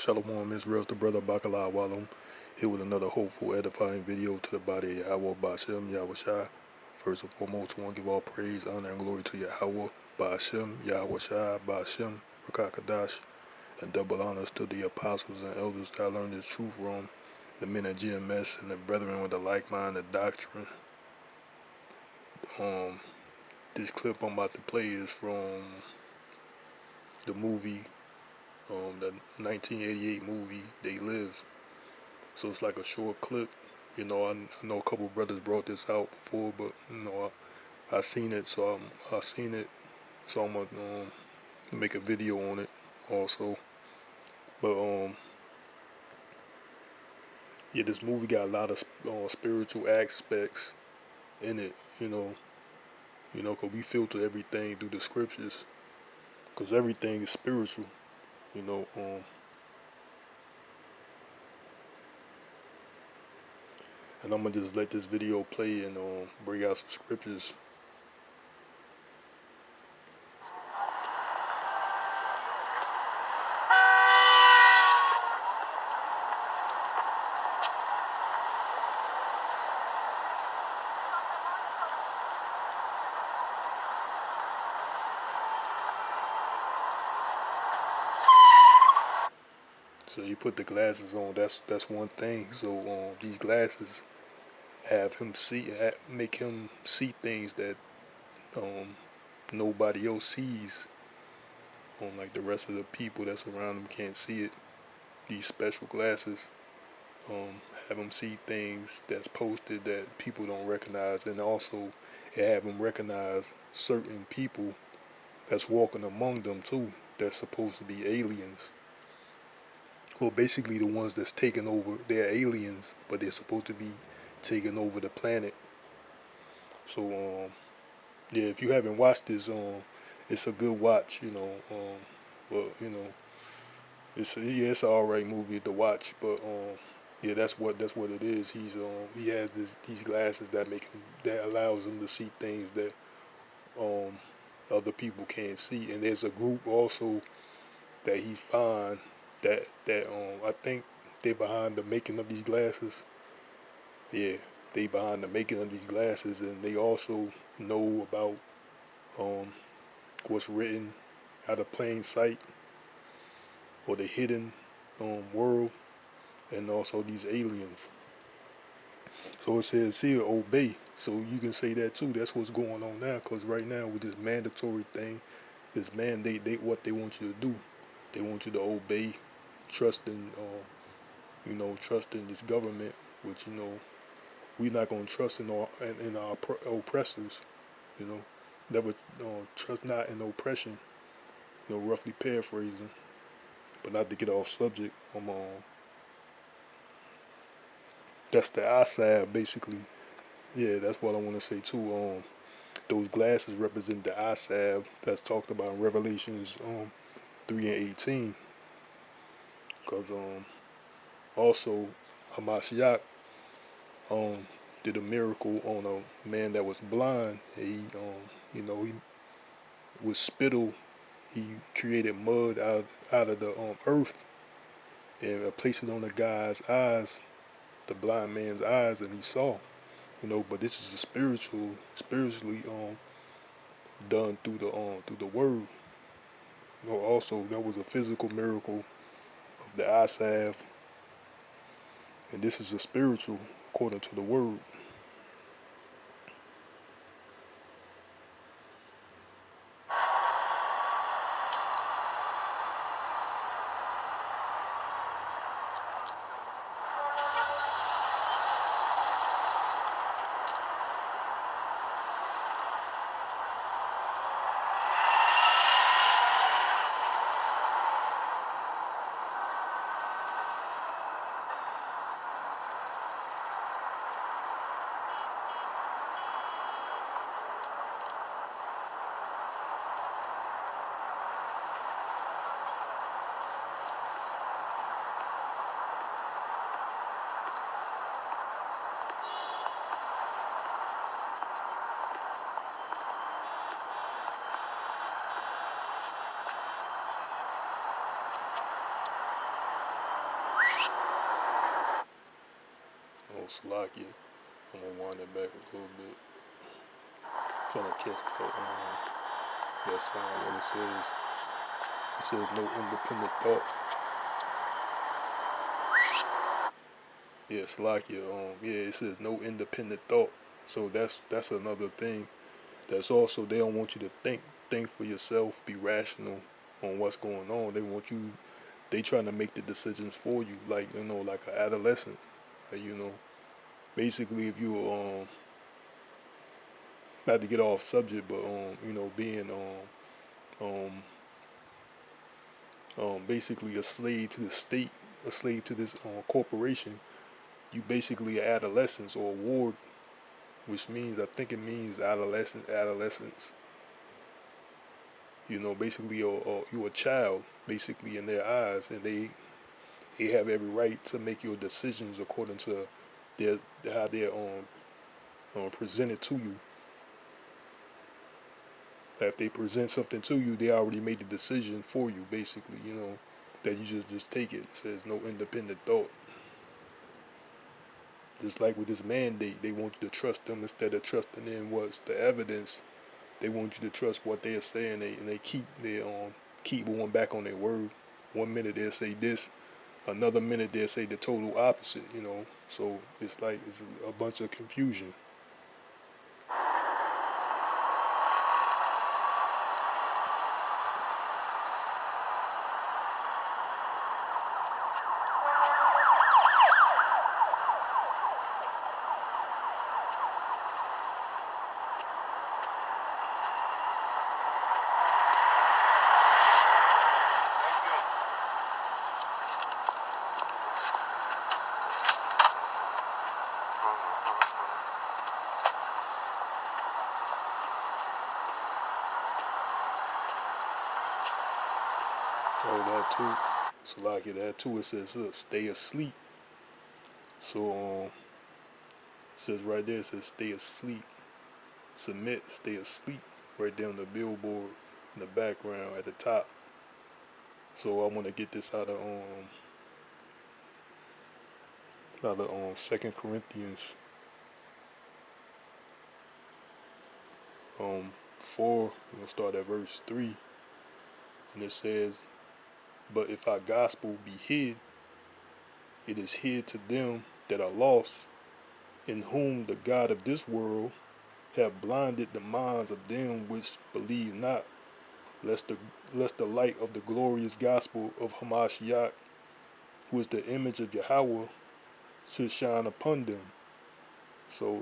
Shalom, Israel, the brother Bakalah Walum, here with another hopeful, edifying video to the body of Yahawah, Ba'ashem, YAHAWAHSHI. First and foremost, I want to give all praise, honor, and glory to Yahawah, Ba'ashem, YAHAWAHSHI, Ba'ashem, Rakakadash, and double honors to the apostles and elders that I learned the truth from, the men at GMS, and the brethren with the like-minded doctrine. This clip I'm about to play is from the movie, the 1988 movie, They Live. So it's like a short clip. I know a couple brothers brought this out before, but I seen it, so I'm gonna make a video on it also. But yeah, this movie got a lot of spiritual aspects in it. Cause we filter everything through the scriptures, cause everything is spiritual. And I'm gonna just let this video play and bring out some scriptures. So you put the glasses on. That's one thing. So these glasses make him see things that nobody else sees. Like the rest of the people that's around him can't see it. These special glasses have him see things that's posted that people don't recognize, and also it have him recognize certain people that's walking among them too. That's supposed to be aliens. Well, basically the ones that's taking over. They're aliens, but they're supposed to be taking over the planet. So yeah, if you haven't watched this, it's a good watch. But it's an alright movie to watch. But yeah, that's what it is. He has these glasses that allows him to see things that other people can't see. And there's a group also that he find that I think they behind the making of these glasses. Yeah, they behind the making of these glasses, and they also know about what's written out of plain sight, or the hidden world, and also these aliens. So it says here, obey. So you can say that too. That's what's going on now, because right now with this mandatory thing, this mandate, what they want you to do. They want you to obey, trusting this government, which we're not going to trust in our oppressors. Never trust not in oppression. Roughly paraphrasing, but not to get off subject. That's the Eyesalve, basically. Yeah, that's what I want to say too. Those glasses represent the Eyesalve that's talked about in Revelations 3:18. Because also Hamashiach did a miracle on a man that was blind. He with spittle, he created mud out of the earth, and placed it on the guy's eyes, the blind man's eyes, and he saw. But this is spiritually done through the word. Also that was a physical miracle of the Eyesalve, and this is a spiritual according to the word. Oh, Salakia. I'm gonna wind it back a little bit. Trying to catch that sound when it says no independent thought. Yeah, Salakia. Yeah, it says no independent thought. So that's another thing. That's also, they don't want you to think for yourself, be rational on what's going on. They want you. They trying to make the decisions for you, like like an adolescent. Basically, if you not to get off subject, but being basically a slave to the state, a slave to this corporation, you basically an adolescence or a ward, which means, I think it means adolescence. Basically, you a child, basically, in their eyes, and they have every right to make your decisions according to their how they're presented to you. If they present something to you, they already made the decision for you, basically. That you just take it. It says no independent thought. Just like with this mandate, they want you to trust them instead of trusting in what's the evidence. They want you to trust what they're saying, and they keep going back on their word. One minute they'll say this, another minute they'll say the total opposite. So it's like it's a bunch of confusion. Oh, that too. So like that too. It says stay asleep. So it says right there. It says stay asleep. Submit. Stay asleep. Right there on the billboard in the background at the top. So I want to get this out of 2 Corinthians 4. We're gonna start at verse 3, and it says, "But if our gospel be hid, it is hid to them that are lost, in whom the God of this world have blinded the minds of them which believe not, lest the light of the glorious gospel of Hamashiach, who is the image of Yahawah, should shine upon them." So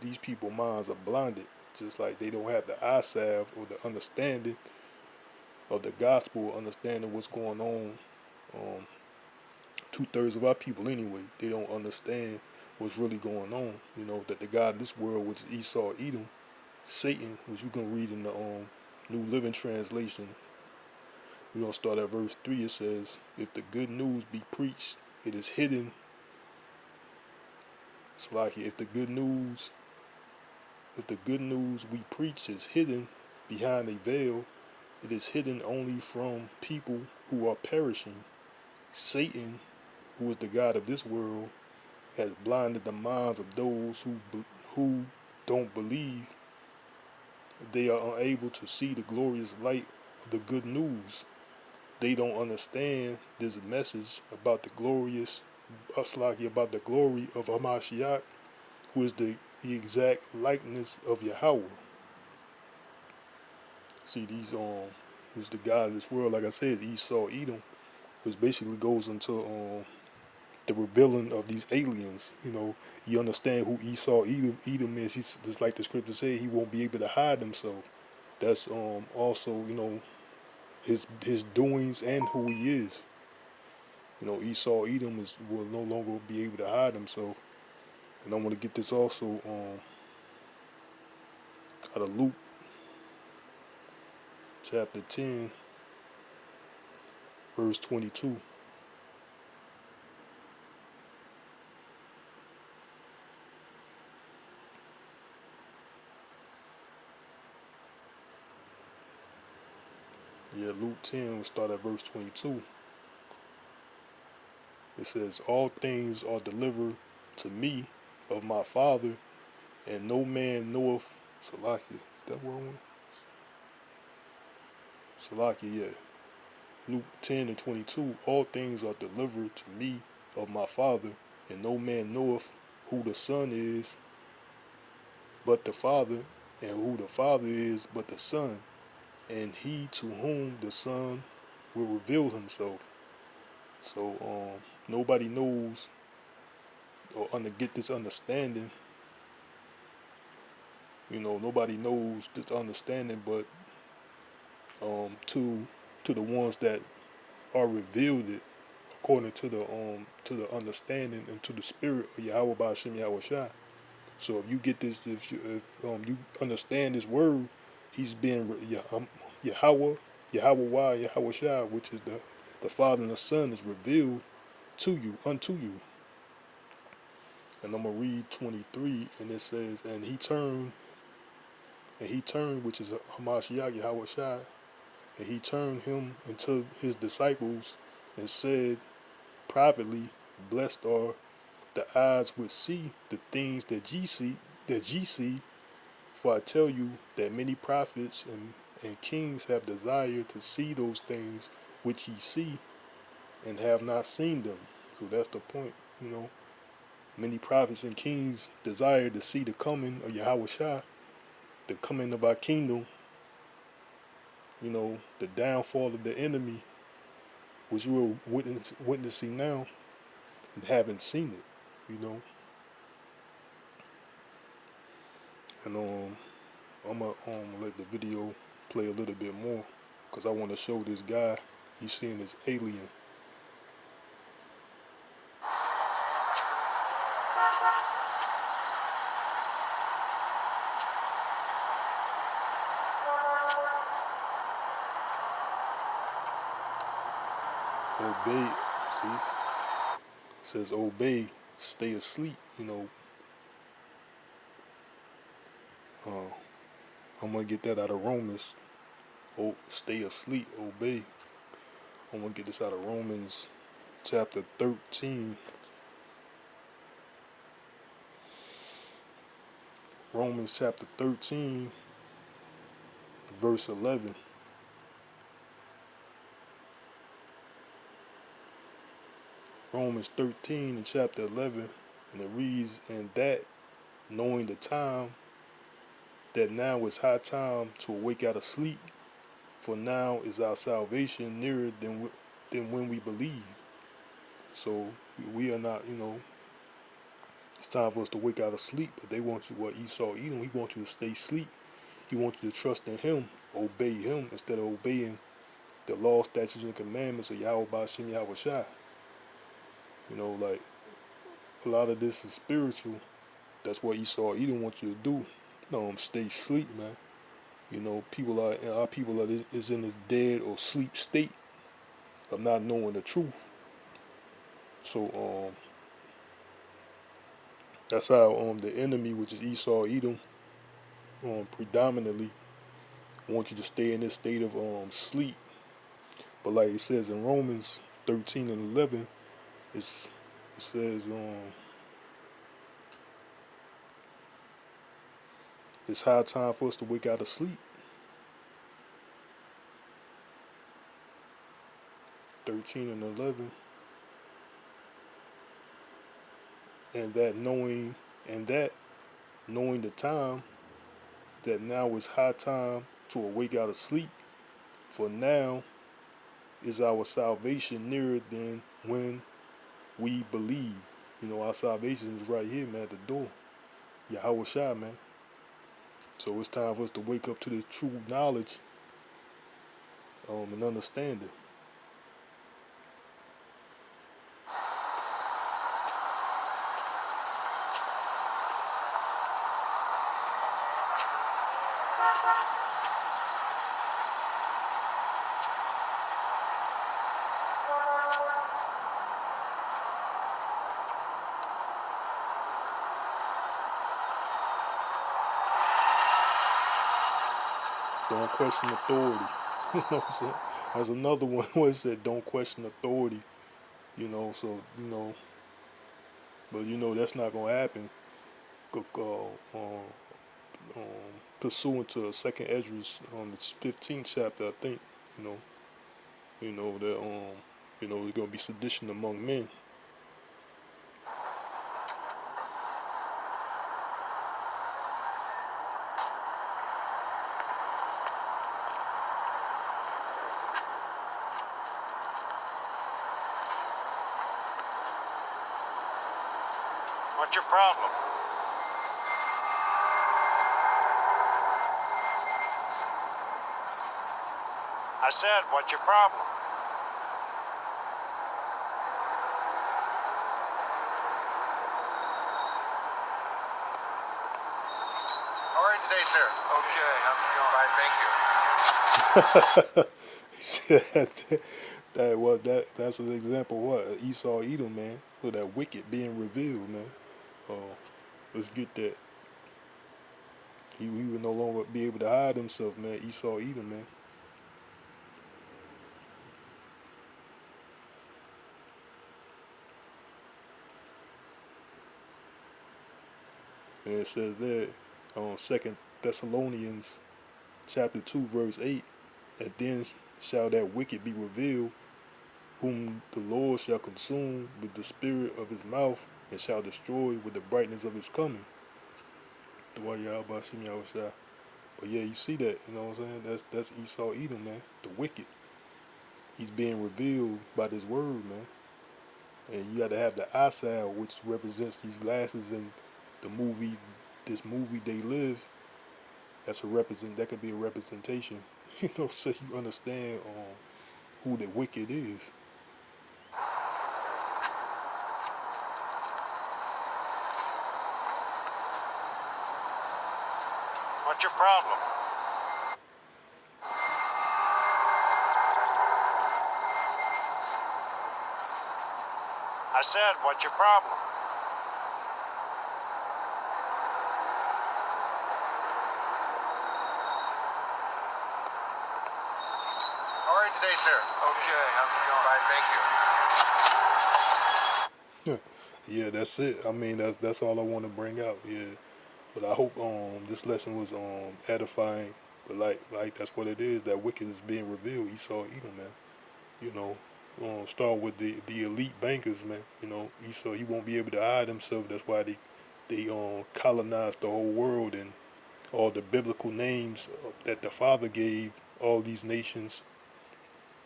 these people minds are blinded, just like they don't have the eye salve or the understanding of the gospel, understanding what's going on. 2/3 of our people anyway, they don't understand what's really going on. That the God of this world, which is Esau, Edom, Satan, which you can read in the New Living Translation. We're gonna start at verse 3. It says, "If the good news be preached, it is hidden." It's like if the good news we preach is hidden behind a veil, it is hidden only from people who are perishing. Satan, who is the God of this world, has blinded the minds of those who don't believe. They are unable to see the glorious light of the good news. They don't understand this message about the about the glory of Hamashiach, who is the exact likeness of Yahawah. See, who's the God of this world, like I said, is Esau, Edom, which basically goes into the revealing of these aliens. You understand who Esau, Edom is. He's just like the scripture said, he won't be able to hide himself. That's also his doings and who he is. Esau, Edom will no longer be able to hide himself. And I want to get this also out of Luke chapter 10, verse 22. Yeah, Luke 10, we'll start at verse 22. It says, "All things are delivered to me of my Father, and no man knoweth. Salakia, is that what I want? Salakia, yeah. Luke 10:22. All things are delivered to me of my Father, and no man knoweth who the Son is but the Father, and who the Father is but the Son, and he to whom the Son will reveal himself. So nobody knows or get this understanding. Nobody knows this understanding but to the ones that are revealed it according to the understanding and to the spirit of YAHAWAHSHI. So if you get this, if you understand this word, he's been Yahawah, YAHAWAH, YAHAWAHSHI, which is the Father and the Son, is revealed to you, unto you. And I'm gonna read 23, and it says, and he turned, which is Hamashiach, YAHAWAHSHI, and he turned him into his disciples and said privately, blessed are the eyes which see the things that ye see, for I tell you that many prophets and kings have desired to see those things which ye see, and have not seen them. So that's the point. Many prophets and kings desire to see the coming of YAHAWAHSHI, the coming of our kingdom, the downfall of the enemy, which we're witnessing now, and haven't seen it. And I'm gonna let the video play a little bit more, because I want to show this guy. He's seeing this alien. Obey. See, it says obey, stay asleep. Uh, I'm gonna get that out of Romans. Oh, stay asleep, obey. I'm gonna get this out of Romans chapter 13. Romans chapter 13, verse 11. Romans 13 and chapter 11, and it reads, and that knowing the time, that now is high time to awake out of sleep, for now is our salvation nearer than when we believe. So we are not. It's time for us to wake out of sleep. But they want you, Esau, Edom, he wants you to stay asleep. He wants you to trust in him, obey him, instead of obeying the law, statutes, and commandments of Yahweh Ba'ashem YAHAWAHSHI. Like, a lot of this is spiritual. That's what Esau Edom wants you to do. Stay asleep, man. Our people is in this dead or sleep state of not knowing the truth. So that's how the enemy, which is Esau Edom, predominantly want you to stay in this state of sleep. But like it says in Romans 13 and 11, it says it's high time for us to wake out of sleep. 13 and 11. And that knowing the time, that now is high time to awake out of sleep, for now is our salvation nearer than when we believe. Our salvation is right here, man, at the door. YAHAWAHSHI, man. So it's time for us to wake up to this true knowledge and understanding. Don't question authority. You know what I'm saying? There's another one where it said, don't question authority. So But you know that's not gonna happen. Um, Pursuant to Second Esdras, its 15th chapter, I think. You know, that there's gonna be sedition among men. What's your problem? I said, what's your problem? How are you today, sir? Okay, how's it going? Fine, thank you. He said that's an example of what Esau Edom, man. Look, that wicked being revealed, man. Let's get that. He would no longer be able to hide himself, man. Esau Edom, man. And it says there on Second Thessalonians chapter 2 verse 8, and then shall that wicked be revealed, whom the Lord shall consume with the spirit of his mouth, and shall destroy with the brightness of his coming. The YAHAWAHSHI. But yeah, you see that, you know what I'm saying? That's Esau Edom, man. The wicked. He's being revealed by this word, man. And you got to have the eyesalve, which represents these glasses in the movie, this movie They Live. That could be a representation, so you understand who the wicked is. What's your problem? I said, what's your problem? How are you today, sir? Okay, how's it going? Fine, thank you. Yeah, that's it. I mean, that's all I want to bring out. Yeah, but I hope this lesson was edifying. But like that's what it is. That wicked is being revealed. Esau Edom, man. You know, start with the elite bankers, man. Esau, he won't be able to hide himself. That's why they colonized the whole world, and all the biblical names that the Father gave all these nations,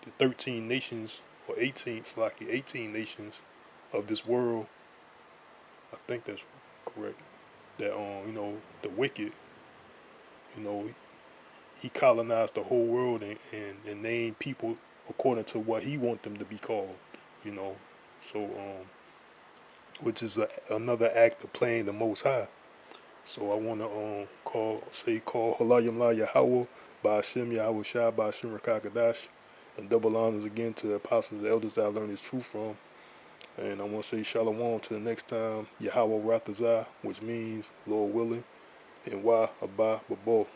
the 13 nations or 18, slacky 18 nations of this world. I think that's correct. That the wicked, you know, he colonized the whole world and named people according to what he want them to be called. You know, so which is another act of playing the Most High. So I want to call Halayim La Yahawah by Hashem YAHAWAHSHI by Hashem Rakakadash, and double honors again to the apostles and elders that I learned this truth from. And I want to say Shalom to the next time, Yahawah Rathazah, which means Lord willing, and YAHAWAH Babo.